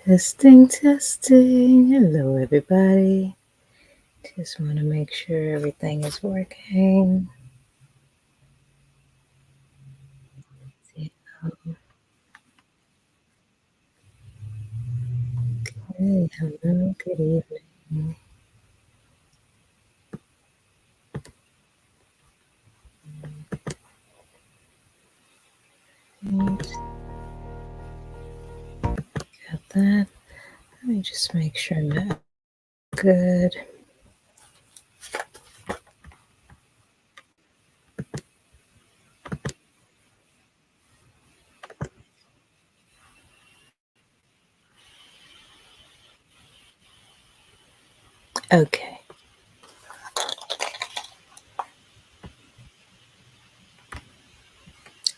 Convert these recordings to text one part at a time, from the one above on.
Testing, testing. Hello, everybody. Just want to make sure everything is working. Hey, hello, good evening. Right, got that. Let me just make sure I'm good. Okay.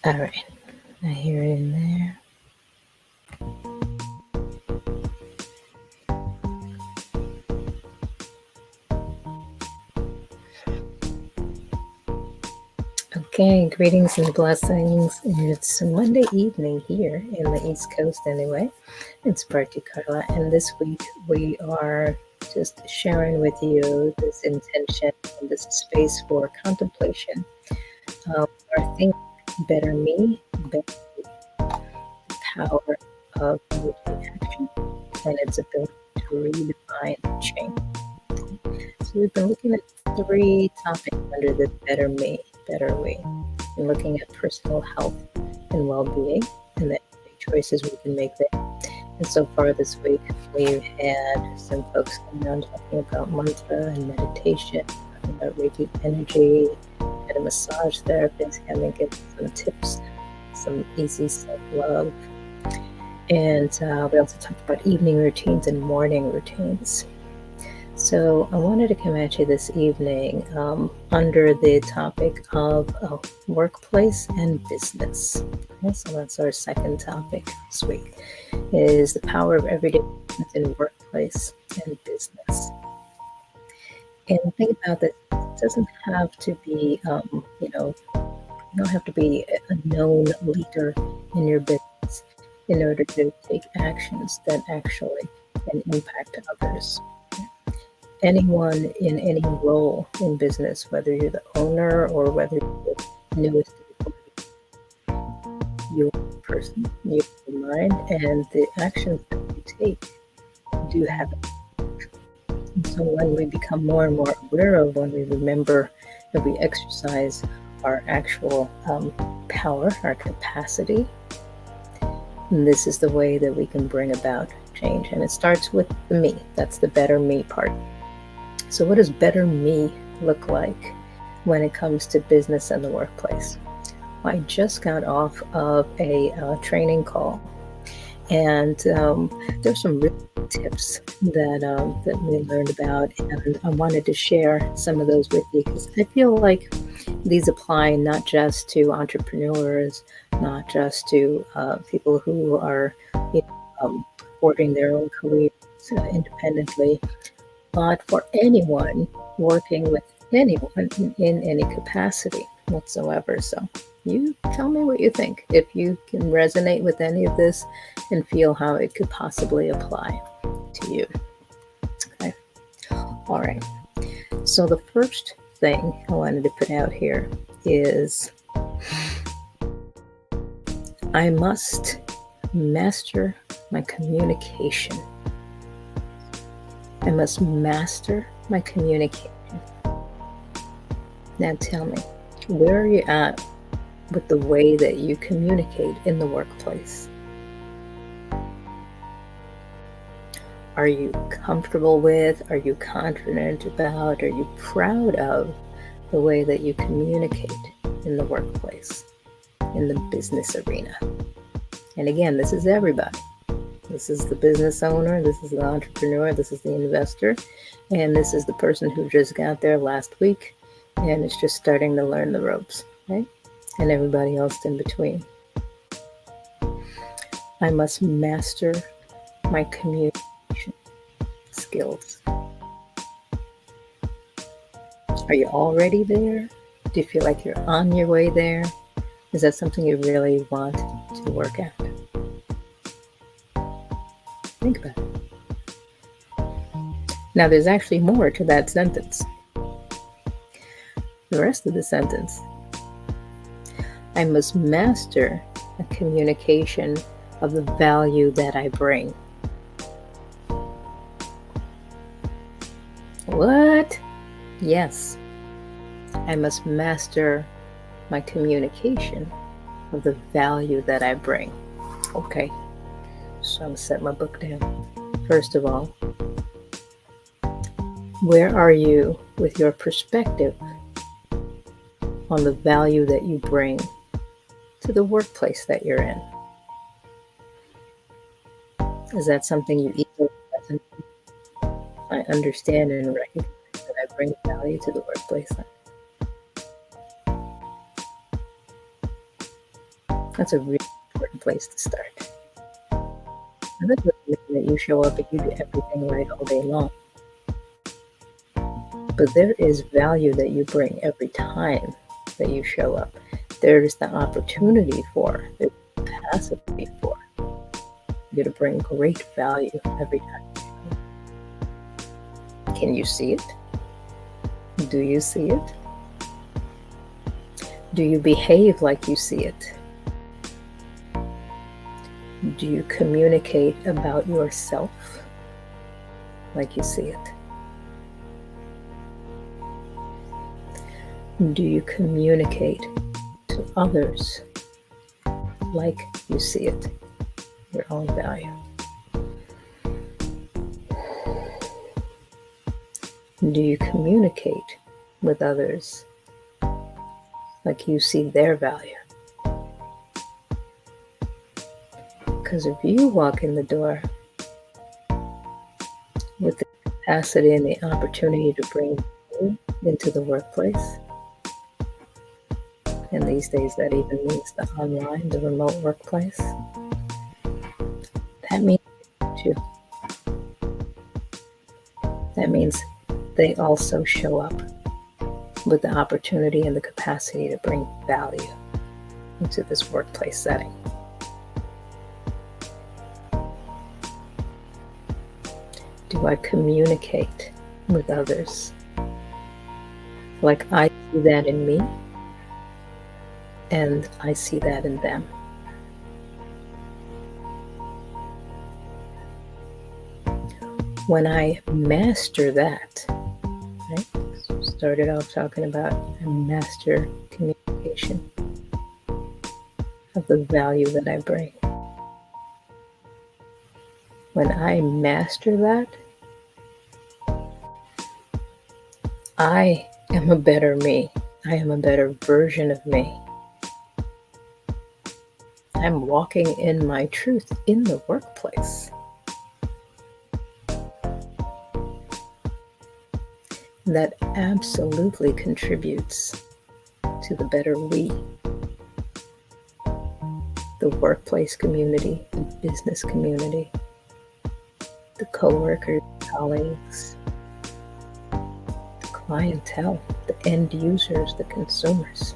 All right. I hear it in there. Okay. Greetings and blessings. It's Monday evening here in the East Coast, anyway. It's Party Carla, and this week we are just sharing with you this intention and this space for contemplation of our thing, better me, better power of taking action, and its ability to redefine change. So we've been looking at three topics under this better me, better we. We're looking at personal health and well-being, and the choices we can make there. And so far this week, we've had some folks coming on talking about mantra and meditation, talking about Reiki energy, had a massage therapist coming give some tips, some easy self-love. And we also talked about evening routines and morning routines. So I wanted to come at you this evening under the topic of workplace and business. Okay, so that's our second topic this week, is the power of everyday business in workplace and business. And think about this, it doesn't have to be, you don't have to be a known leader in your business in order to take actions that actually can impact others. Anyone in any role in business, whether you're the owner or whether you're the newest employee, you're a person, you're your mind, and the actions that you take do have it. And so when we become more and more aware of, when we remember that we exercise our actual power, our capacity, and this is the way that we can bring about change. And it starts with the me. That's the better me part. So what does better me look like when it comes to business and the workplace? I just got off of a training call, and there's some real tips that we learned about, and I wanted to share some of those with you because I feel like these apply not just to entrepreneurs, not just to people who are ordering their own careers independently, but for anyone working with anyone in any capacity whatsoever. So you tell me what you think, if you can resonate with any of this and feel how it could possibly apply to you. Okay. All right. So the first thing I wanted to put out here is I must master my communication. I must master my communication. Now tell me, where are you at with the way that you communicate in the workplace? Are you comfortable with? Are you confident about? Are you proud of the way that you communicate in the workplace, in the business arena? And again, this is everybody. This is the business owner, this is the entrepreneur, this is the investor, and this is the person who just got there last week and is just starting to learn the ropes, right? And everybody else in between. I must master my communication skills. Are you already there? Do you feel like you're on your way there? Is that something you really want to work at? Think about it. Now, there's actually more to that sentence. The rest of the sentence: I must master a communication of the value that I bring. What? Yes, I must master my communication of the value that I bring. Okay, so I'm gonna set my book down. First of all, where are you with your perspective on the value that you bring to the workplace that you're in? Is that something you easily present? I understand and recognize that I bring value to the workplace. That's a really important place to start. And that doesn't mean that you show up and you do everything right all day long. But there is value that you bring every time that you show up. There's the opportunity for, there's the capacity for you to bring great value every time. Can you see it? Do you see it? Do you behave like you see it? Do you communicate about yourself like you see it? Do you communicate to others like you see it, your own value? Do you communicate with others like you see their value? Because if you walk in the door with the capacity and the opportunity to bring value into the workplace, and these days that even means the online, the remote workplace, that means you. That means they also show up with the opportunity and the capacity to bring value into this workplace setting. Do I communicate with others like I see that in me and I see that in them? When I master that, right? So started off talking about a master communication of the value that I bring. When I master that, I am a better me. I am a better version of me. I'm walking in my truth in the workplace. That absolutely contributes to the better we, the workplace community, the business community, the coworkers, colleagues, the clientele, the end users, the consumers.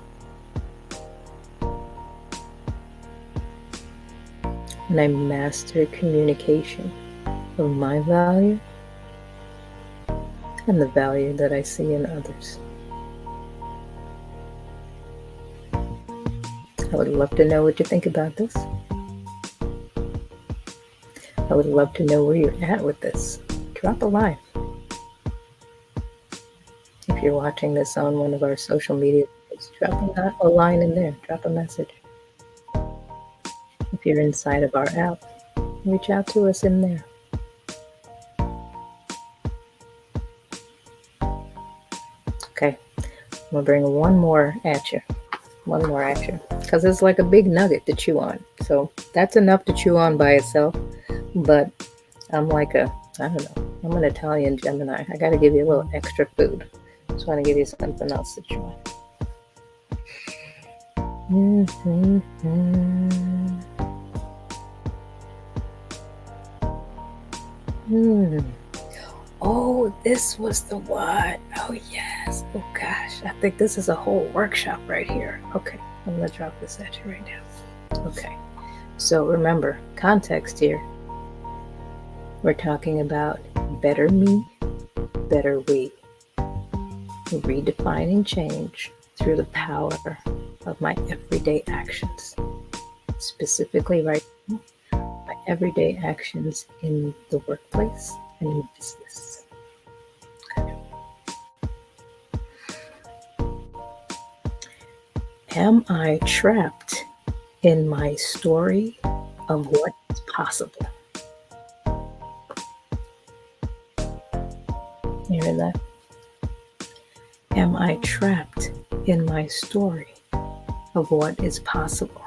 When I master communication of my value and the value that I see in others. I would love to know what you think about this. I would love to know where you're at with this. Drop a line. If you're watching this on one of our social media, drop a line in there. Drop a message. If you're inside of our app, reach out to us in there. Okay, I'm gonna bring one more at you. Because it's like a big nugget to chew on. So that's enough to chew on by itself. But I'm like I don't know, I'm an Italian Gemini. I got to give you a little extra food. Just want to give you something else to chew on. Oh, this was the one. Oh, yes. Oh, gosh. I think this is a whole workshop right here. Okay. I'm going to drop this at you right now. Okay. So remember, context here. We're talking about better me, better we, redefining change through the power of my everyday actions. Specifically, right now, my everyday actions in the workplace and in business. Am I trapped in my story of what is possible? You hear that? Am I trapped in my story of what is possible?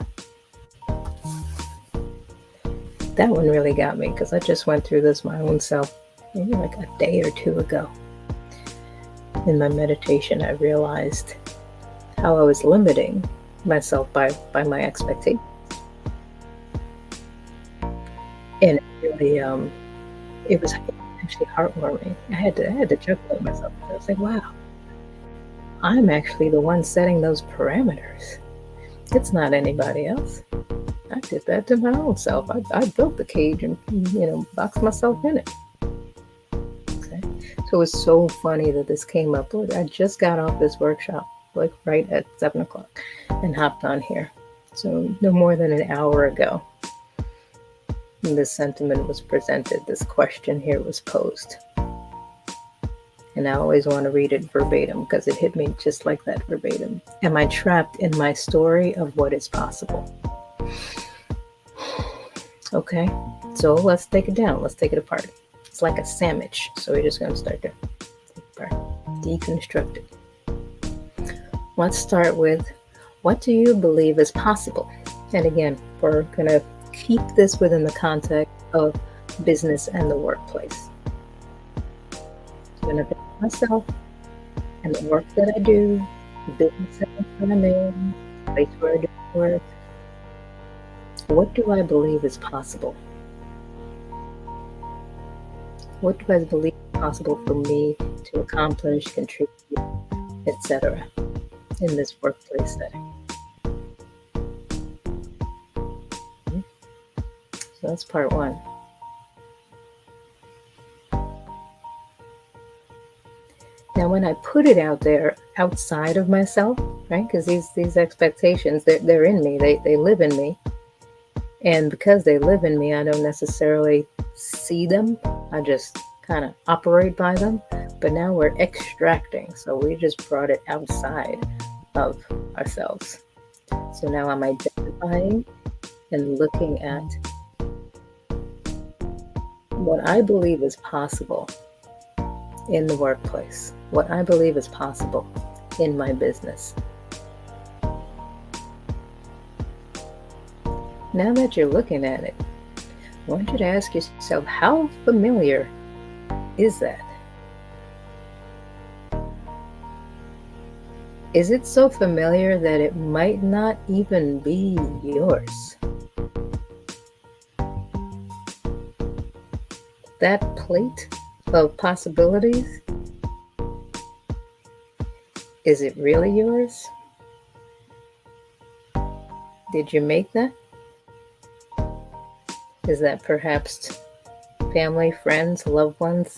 That one really got me because I just went through this my own self maybe like a day or two ago. In my meditation, I realized how I was limiting myself by my expectations. And it was actually heartwarming. I had to chuckle at myself. I was like, wow, I'm actually the one setting those parameters. It's not anybody else. I did that to my own self. I built the cage and boxed myself in it. Okay. So it was so funny that this came up. Look, I just got off this workshop like right at 7 o'clock and hopped on here. So no more than an hour ago. This sentiment was presented. This question here was posed. And I always want to read it verbatim because it hit me just like that verbatim. Am I trapped in my story of what is possible? Okay, so let's take it down. Let's take it apart. It's like a sandwich. So we're just going to start to deconstruct it. Let's start with, what do you believe is possible? And again, we're going to keep this within the context of business and the workplace. I'm going to think of myself and the work that I do, the business that I'm in, the place where I do work. What do I believe is possible? What do I believe is possible for me to accomplish, contribute, etc. in this workplace setting? So that's part one. Now, when I put it out there outside of myself, right? Because these expectations, they're in me. They live in me. And because they live in me, I don't necessarily see them. I just kind of operate by them. But now we're extracting. So we just brought it outside of ourselves. So now I'm identifying and looking at what I believe is possible in the workplace, what I believe is possible in my business. Now that you're looking at it, I want you to ask yourself, how familiar is that? Is it so familiar that it might not even be yours? That plate of possibilities, is it really yours? Did you make that? Is that perhaps family, friends, loved ones,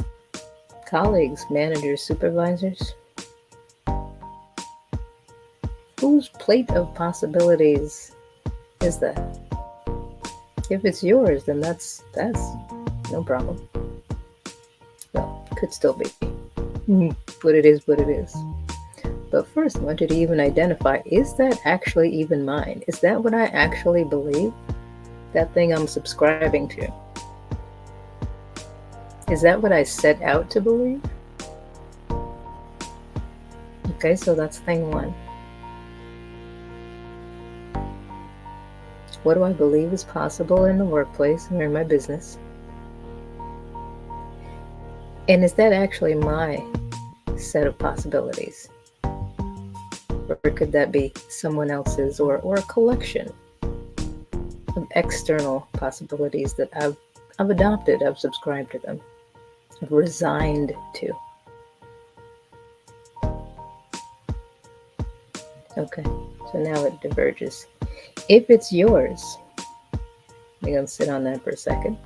colleagues, managers, supervisors? Whose plate of possibilities is that? If it's yours, then that's no problem. Well, could still be, but it is what it is. But first, I want you to even identify, is that actually even mine? Is that what I actually believe? That thing I'm subscribing to? Is that what I set out to believe? Okay, so that's thing one. What do I believe is possible in the workplace or in my business? And is that actually my set of possibilities? Or could that be someone else's or a collection of external possibilities that I've adopted, I've subscribed to them, I've resigned to? Okay, so now it diverges. If it's yours, we're going to sit on that for a second.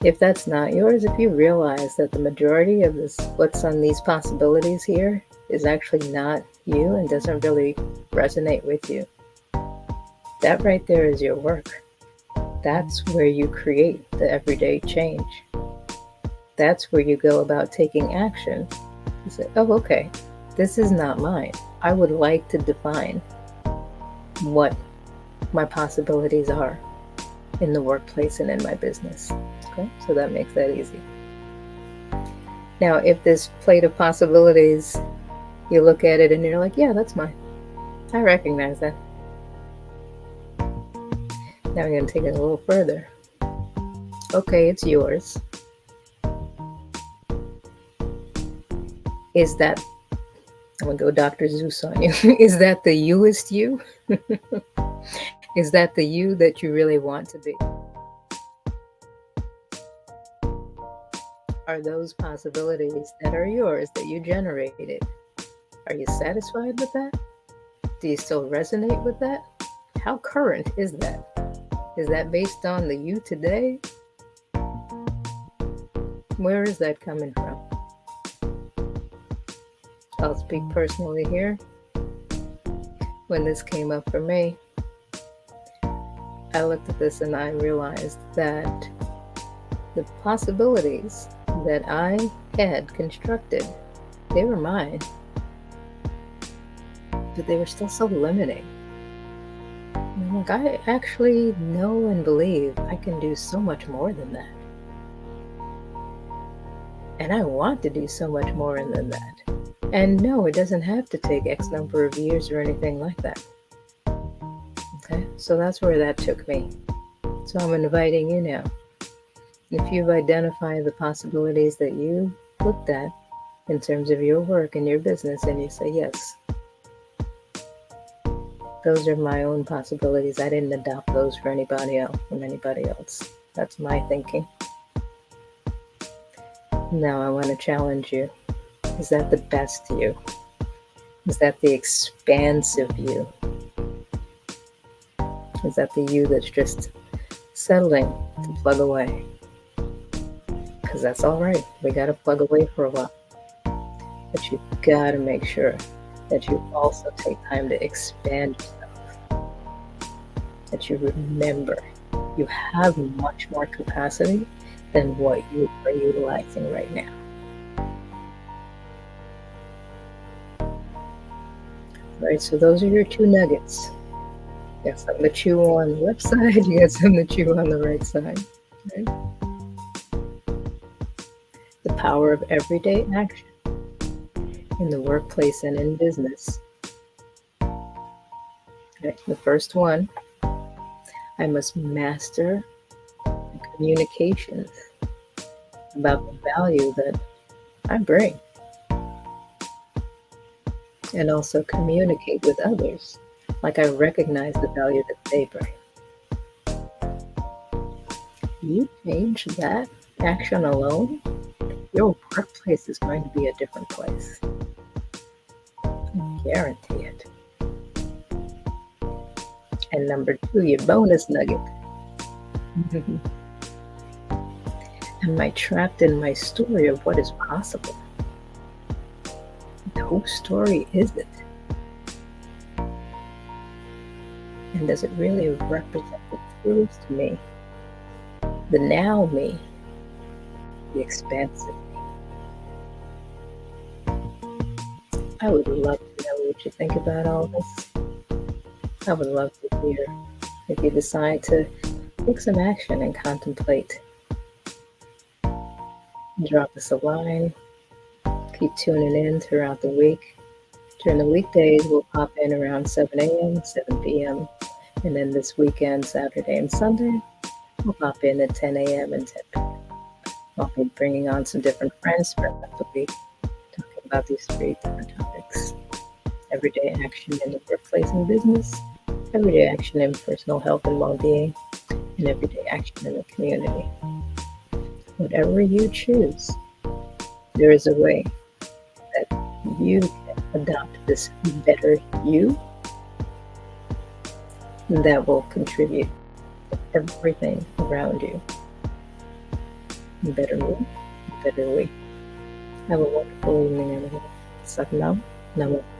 If that's not yours, if you realize that the majority of this, what's on these possibilities here, is actually not you and doesn't really resonate with you, that right there is your work. That's where you create the everyday change. That's where you go about taking action. You say, oh, okay, this is not mine. I would like to define what my possibilities are in the workplace and in my business. Okay, so that makes that easy. Now, if this plate of possibilities, you look at it and you're like, yeah, that's mine. I recognize that. Now we're going to take it a little further. Okay, it's yours. Is that, I'm going to go Dr. Zeus on you. Is that the youest you? Is that the you that you really want to be? Are those possibilities that are yours that you generated? Are you satisfied with that? Do you still resonate with that? How current is that? Is that based on the you today? Where is that coming from? I'll speak personally here. When this came up for me, I looked at this and I realized that the possibilities that I had constructed, they were mine, but they were still so limiting. And I'm like, I actually know and believe I can do so much more than that. And I want to do so much more than that. And no, it doesn't have to take X number of years or anything like that. Okay, so that's where that took me. So I'm inviting you now. If you've identified the possibilities that you looked at in terms of your work and your business, and you say, yes, those are my own possibilities. I didn't adopt those for anybody else, from anybody else. That's my thinking. Now I want to challenge you. Is that the best you? Is that the expansive you? Is that the you that's just settling to plug away? Because that's all right. We got to plug away for a while. But you've got to make sure that you also take time to expand yourself. That you remember you have much more capacity than what you are utilizing right now. Right, so those are your two nuggets. You got something to chew on the left side, you got something to chew on the right side. Right? The power of everyday action in the workplace and in business. Okay, the first one, I must master communications about the value that I bring. And also communicate with others like I recognize the value that they bring. You change that action alone, your workplace is going to be a different place. I guarantee it. And number two, your bonus nugget. Am I trapped in my story of what is possible? Whose story is it? And does it really represent the truth to me? The now me, the expansive me. I would love to know what you think about all this. I would love to hear if you decide to take some action and contemplate. Drop us a line. Keep tuning in throughout the week. During the weekdays, we'll pop in around 7 a.m., 7 p.m. And then this weekend, Saturday and Sunday, we'll pop in at 10 a.m. and 10 p.m. I'll be bringing on some different friends throughout the week, talking about these 3 different topics. Everyday action in the workplace and business, everyday action in personal health and well-being, and everyday action in the community. Whatever you choose, there is a way that you can adopt this better you that will contribute to everything around you. better mood, better way. Have a wonderful evening, everyone. Satnam. Namaste.